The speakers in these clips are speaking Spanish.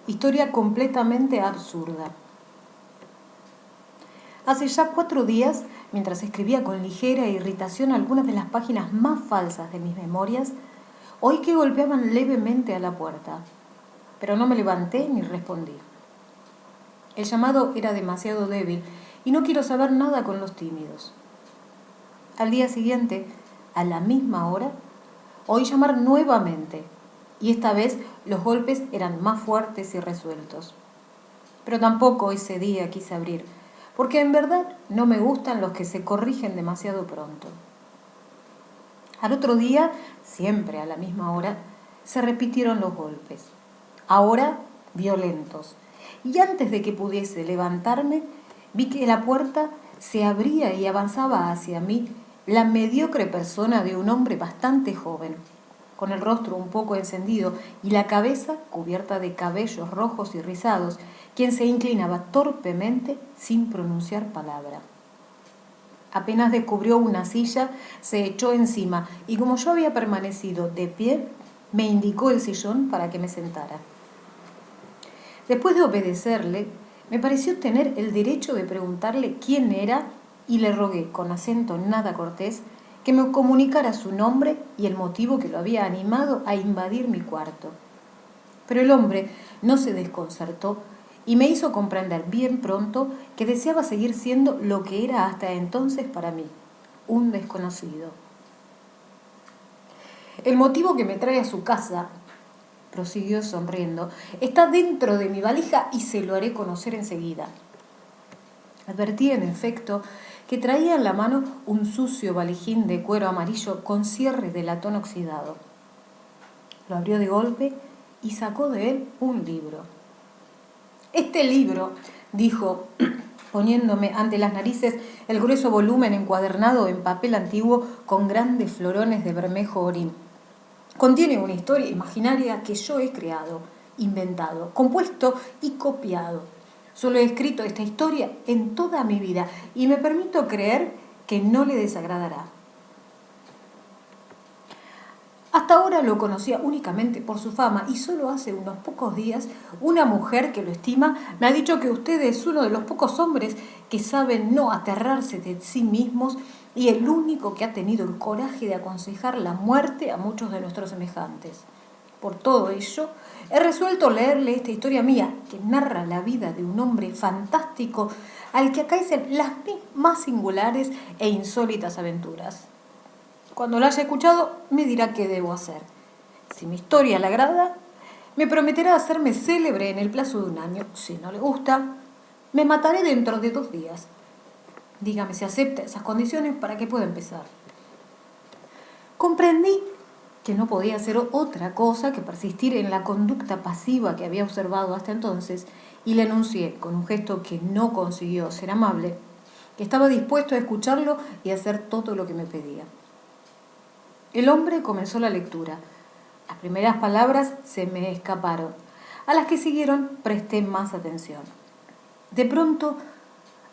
Historia completamente absurda. Hace ya 4 días, mientras escribía con ligera irritación algunas de las páginas más falsas de mis memorias, oí que golpeaban levemente a la puerta, pero no me levanté ni respondí. El llamado era demasiado débil y no quiero saber nada con los tímidos. Al día siguiente, a la misma hora, oí llamar nuevamente, y esta vez los golpes eran más fuertes y resueltos. Pero tampoco ese día quise abrir, porque en verdad no me gustan los que se corrigen demasiado pronto. Al otro día, siempre a la misma hora, se repitieron los golpes, ahora violentos, y antes de que pudiese levantarme, vi que la puerta se abría y avanzaba hacia mí la mediocre persona de un hombre bastante joven, con el rostro un poco encendido y la cabeza cubierta de cabellos rojos y rizados, quien se inclinaba torpemente sin pronunciar palabra. Apenas descubrió una silla, se echó encima y como yo había permanecido de pie, me indicó el sillón para que me sentara. Después de obedecerle, me pareció tener el derecho de preguntarle quién era y le rogué, con acento nada cortés, que me comunicara su nombre y el motivo que lo había animado a invadir mi cuarto. Pero el hombre no se desconcertó y me hizo comprender bien pronto que deseaba seguir siendo lo que era hasta entonces para mí, un desconocido. El motivo que me trae a su casa, prosiguió sonriendo, está dentro de mi valija y se lo haré conocer enseguida. Advertí, en efecto, que traía en la mano un sucio valijín de cuero amarillo con cierre de latón oxidado. Lo abrió de golpe y sacó de él un libro. Este libro, dijo, poniéndome ante las narices el grueso volumen encuadernado en papel antiguo con grandes florones de bermejo orín, contiene una historia imaginaria que yo he creado, inventado, compuesto y copiado. Solo he escrito esta historia en toda mi vida y me permito creer que no le desagradará. Hasta ahora lo conocía únicamente por su fama y solo hace unos pocos días una mujer que lo estima me ha dicho que usted es uno de los pocos hombres que saben no aterrarse de sí mismos y el único que ha tenido el coraje de aconsejar la muerte a muchos de nuestros semejantes. Por todo ello, he resuelto leerle esta historia mía, que narra la vida de un hombre fantástico al que acaecen las más singulares e insólitas aventuras. Cuando la haya escuchado, me dirá qué debo hacer. Si mi historia le agrada, me prometerá hacerme célebre en el plazo de 1 año. Si no le gusta, me mataré dentro de 2 días. Dígame si acepta esas condiciones para que pueda empezar. Comprendí que no podía hacer otra cosa que persistir en la conducta pasiva que había observado hasta entonces, y le anuncié, con un gesto que no consiguió ser amable, que estaba dispuesto a escucharlo y a hacer todo lo que me pedía. El hombre comenzó la lectura. Las primeras palabras se me escaparon. A las que siguieron presté más atención. De pronto,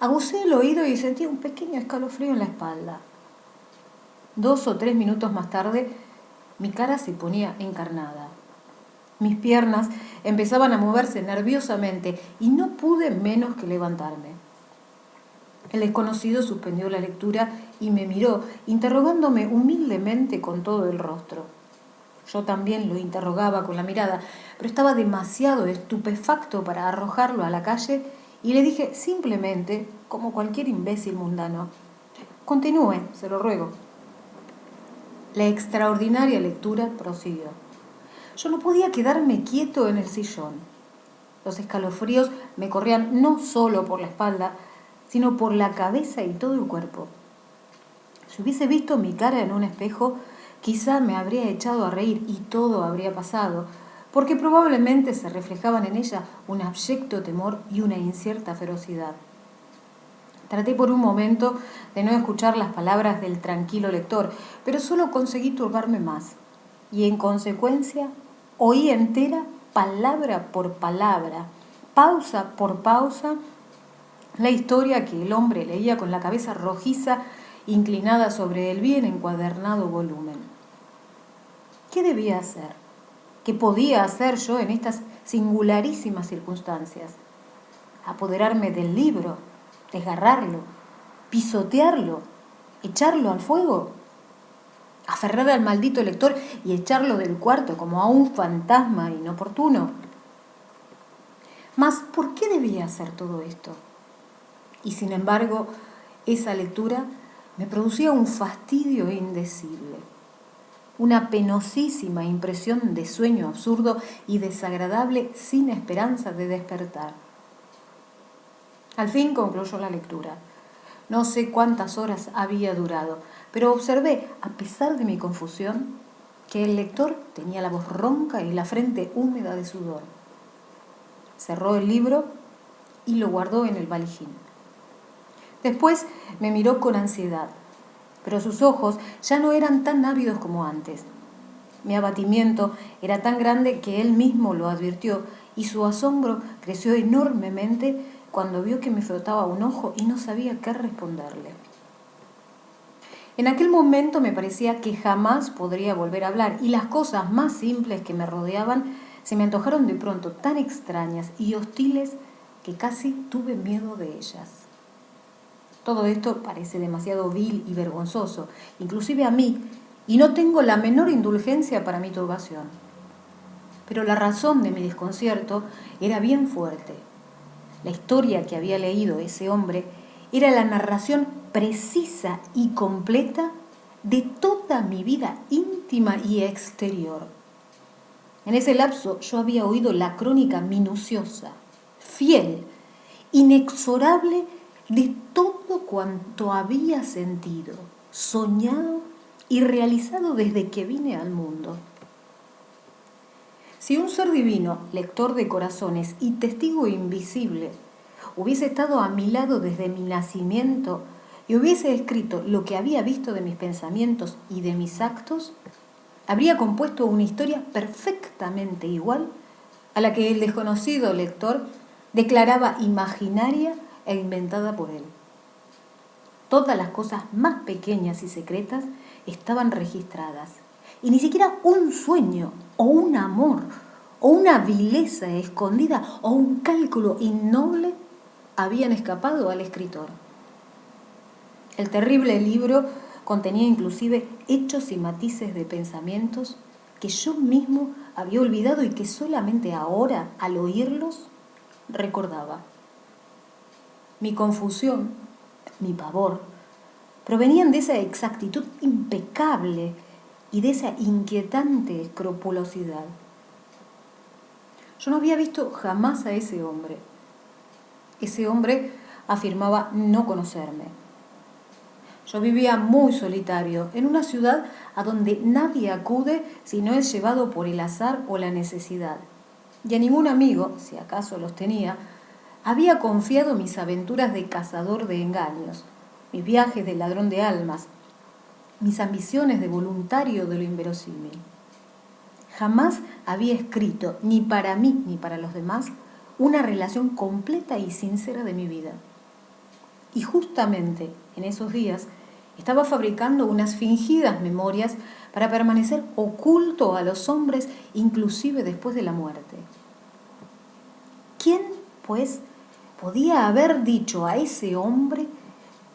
aguzé el oído y sentí un pequeño escalofrío en la espalda. 2 o 3 minutos más tarde, mi cara se ponía encarnada. Mis piernas empezaban a moverse nerviosamente y no pude menos que levantarme. El desconocido suspendió la lectura y me miró, interrogándome humildemente con todo el rostro. Yo también lo interrogaba con la mirada, pero estaba demasiado estupefacto para arrojarlo a la calle y le dije simplemente, como cualquier imbécil mundano: «Continúe, se lo ruego». La extraordinaria lectura prosiguió. Yo no podía quedarme quieto en el sillón. Los escalofríos me corrían no solo por la espalda, sino por la cabeza y todo el cuerpo. Si hubiese visto mi cara en un espejo, quizá me habría echado a reír y todo habría pasado, porque probablemente se reflejaban en ella un abyecto temor y una incierta ferocidad. Traté por un momento de no escuchar las palabras del tranquilo lector, pero solo conseguí turbarme más, y en consecuencia oí entera, palabra por palabra, pausa por pausa, la historia que el hombre leía con la cabeza rojiza inclinada sobre el bien encuadernado volumen. ¿Qué debía hacer? ¿Qué podía hacer yo en estas singularísimas circunstancias? Apoderarme del libro, desgarrarlo, pisotearlo, echarlo al fuego, aferrar al maldito lector y echarlo del cuarto como a un fantasma inoportuno. Mas, ¿por qué debía hacer todo esto? Y sin embargo, esa lectura me producía un fastidio indecible, una penosísima impresión de sueño absurdo y desagradable sin esperanza de despertar. Al fin concluyó la lectura. No sé cuántas horas había durado, pero observé, a pesar de mi confusión, que el lector tenía la voz ronca y la frente húmeda de sudor. Cerró el libro y lo guardó en el valijín. Después me miró con ansiedad, pero sus ojos ya no eran tan ávidos como antes. Mi abatimiento era tan grande que él mismo lo advirtió y su asombro creció enormemente cuando vio que me frotaba un ojo y no sabía qué responderle. En aquel momento me parecía que jamás podría volver a hablar y las cosas más simples que me rodeaban se me antojaron de pronto tan extrañas y hostiles que casi tuve miedo de ellas. Todo esto parece demasiado vil y vergonzoso, inclusive a mí, y no tengo la menor indulgencia para mi turbación. Pero la razón de mi desconcierto era bien fuerte. La historia que había leído ese hombre era la narración precisa y completa de toda mi vida íntima y exterior. En ese lapso yo había oído la crónica minuciosa, fiel, inexorable de todo cuanto había sentido, soñado y realizado desde que vine al mundo. Si un ser divino, lector de corazones y testigo invisible, hubiese estado a mi lado desde mi nacimiento y hubiese escrito lo que había visto de mis pensamientos y de mis actos, habría compuesto una historia perfectamente igual a la que el desconocido lector declaraba imaginaria e inventada por él. Todas las cosas más pequeñas y secretas estaban registradas, y ni siquiera un sueño o un amor o una vileza escondida o un cálculo innoble habían escapado al escritor. El terrible libro contenía inclusive hechos y matices de pensamientos que yo mismo había olvidado y que solamente ahora, al oírlos, recordaba. Mi confusión, mi pavor, provenían de esa exactitud impecable y de esa inquietante escrupulosidad. Yo no había visto jamás a ese hombre. Ese hombre afirmaba no conocerme. Yo vivía muy solitario, en una ciudad a donde nadie acude si no es llevado por el azar o la necesidad. Y a ningún amigo, si acaso los tenía, había confiado mis aventuras de cazador de engaños, mis viajes de ladrón de almas, mis ambiciones de voluntario de lo inverosímil. Jamás había escrito, ni para mí ni para los demás, una relación completa y sincera de mi vida. Y justamente en esos días estaba fabricando unas fingidas memorias para permanecer oculto a los hombres, inclusive después de la muerte. ¿Quién, pues, podía haber dicho a ese hombre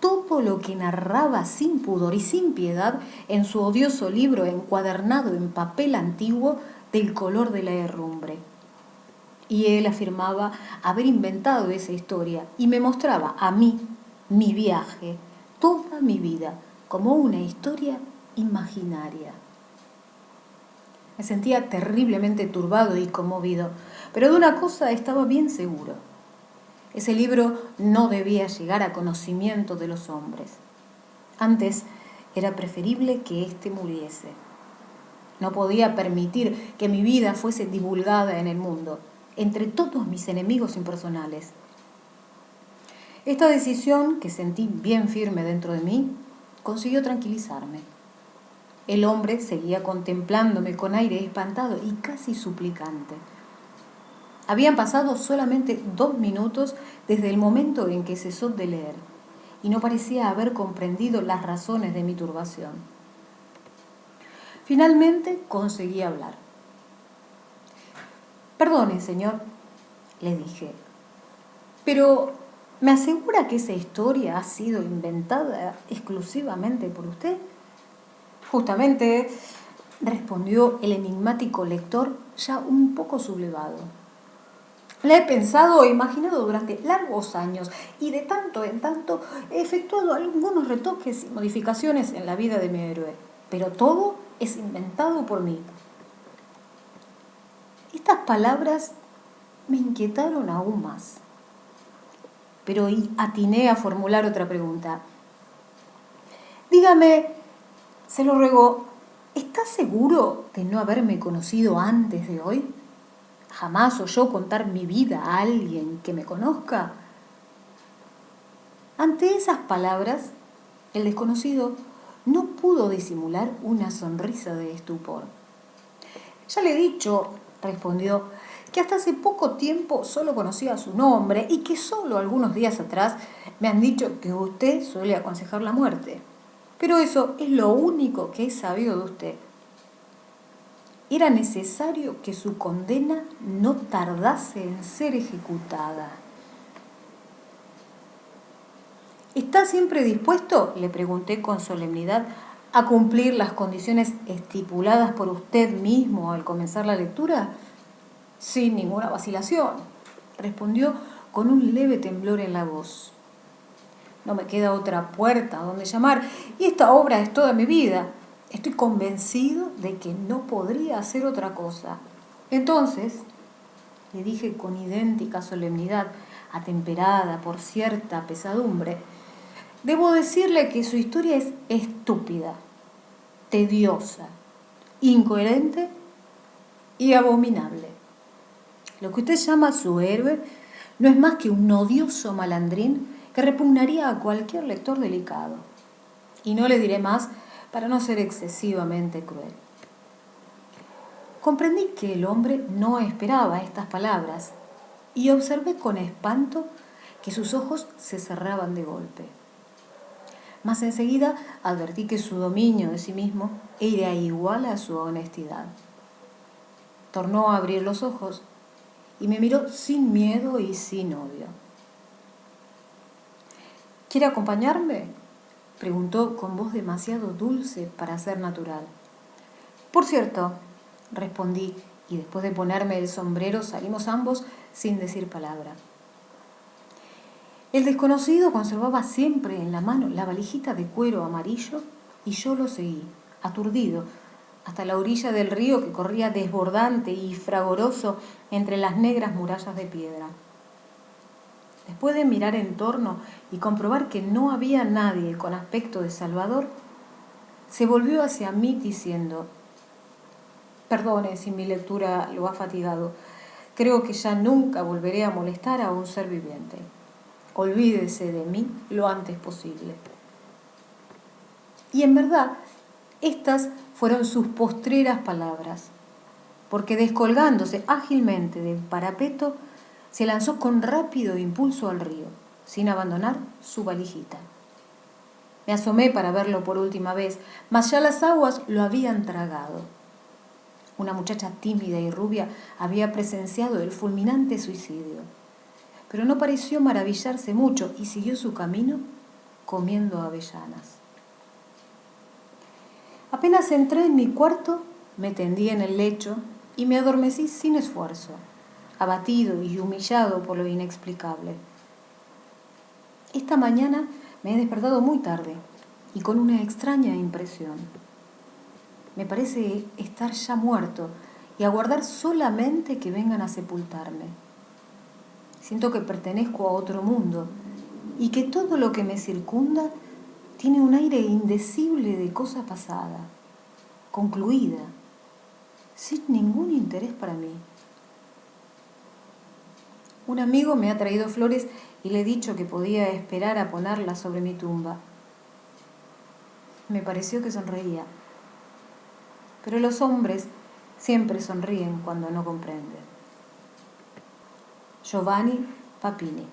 todo lo que narraba sin pudor y sin piedad en su odioso libro encuadernado en papel antiguo del color de la herrumbre? Y él afirmaba haber inventado esa historia y me mostraba a mí mi viaje, toda mi vida, como una historia imaginaria. Me sentía terriblemente turbado y conmovido, pero de una cosa estaba bien seguro. Ese libro no debía llegar a conocimiento de los hombres. Antes era preferible que éste muriese. No podía permitir que mi vida fuese divulgada en el mundo, entre todos mis enemigos impersonales. Esta decisión, que sentí bien firme dentro de mí, consiguió tranquilizarme. El hombre seguía contemplándome con aire espantado y casi suplicante. Habían pasado solamente 2 minutos desde el momento en que cesó de leer, y no parecía haber comprendido las razones de mi turbación. Finalmente conseguí hablar. Perdone, señor, le dije, pero ¿me asegura que esa historia ha sido inventada exclusivamente por usted? Justamente, respondió el enigmático lector, ya un poco sublevado. La he pensado e imaginado durante largos años y de tanto en tanto he efectuado algunos retoques y modificaciones en la vida de mi héroe, pero todo es inventado por mí. Estas palabras me inquietaron aún más, pero atiné a formular otra pregunta. Dígame, se lo ruego, ¿está seguro de no haberme conocido antes de hoy? ¿Jamás oyó contar mi vida a alguien que me conozca? Ante esas palabras, el desconocido no pudo disimular una sonrisa de estupor. Ya le he dicho, respondió, que hasta hace poco tiempo solo conocía su nombre y que solo algunos días atrás me han dicho que usted suele aconsejar la muerte. Pero eso es lo único que he sabido de usted. Era necesario que su condena no tardase en ser ejecutada. ¿Está siempre dispuesto, le pregunté con solemnidad, a cumplir las condiciones estipuladas por usted mismo al comenzar la lectura? Sin ninguna vacilación, respondió con un leve temblor en la voz. No me queda otra puerta donde llamar y esta obra es toda mi vida. Estoy convencido de que no podría hacer otra cosa. Entonces, le dije con idéntica solemnidad, atemperada por cierta pesadumbre, debo decirle que su historia es estúpida, tediosa, incoherente y abominable. Lo que usted llama su héroe no es más que un odioso malandrín que repugnaría a cualquier lector delicado. Y no le diré más para no ser excesivamente cruel. Comprendí que el hombre no esperaba estas palabras y observé con espanto que sus ojos se cerraban de golpe. Mas enseguida advertí que su dominio de sí mismo era igual a su honestidad. Tornó a abrir los ojos y me miró sin miedo y sin odio. ¿Quiere acompañarme?, preguntó con voz demasiado dulce para ser natural. Por cierto, respondí, y después de ponerme el sombrero salimos ambos sin decir palabra. El desconocido conservaba siempre en la mano la valijita de cuero amarillo y yo lo seguí, aturdido, hasta la orilla del río que corría desbordante y fragoroso entre las negras murallas de piedra. Después de mirar en torno y comprobar que no había nadie con aspecto de salvador, se volvió hacia mí diciendo: «Perdone si mi lectura lo ha fatigado. Creo que ya nunca volveré a molestar a un ser viviente. Olvídese de mí lo antes posible». Y en verdad, estas fueron sus postreras palabras, porque descolgándose ágilmente del parapeto, se lanzó con rápido impulso al río, sin abandonar su valijita. Me asomé para verlo por última vez, mas ya las aguas lo habían tragado. Una muchacha tímida y rubia había presenciado el fulminante suicidio, pero no pareció maravillarse mucho y siguió su camino comiendo avellanas. Apenas entré en mi cuarto, me tendí en el lecho y me adormecí sin esfuerzo, abatido y humillado por lo inexplicable. Esta mañana me he despertado muy tarde y con una extraña impresión. Me parece estar ya muerto y aguardar solamente que vengan a sepultarme. Siento que pertenezco a otro mundo y que todo lo que me circunda tiene un aire indecible de cosa pasada, concluida, sin ningún interés para mí. Un amigo me ha traído flores y le he dicho que podía esperar a ponerlas sobre mi tumba. Me pareció que sonreía, pero los hombres siempre sonríen cuando no comprenden. Giovanni Papini.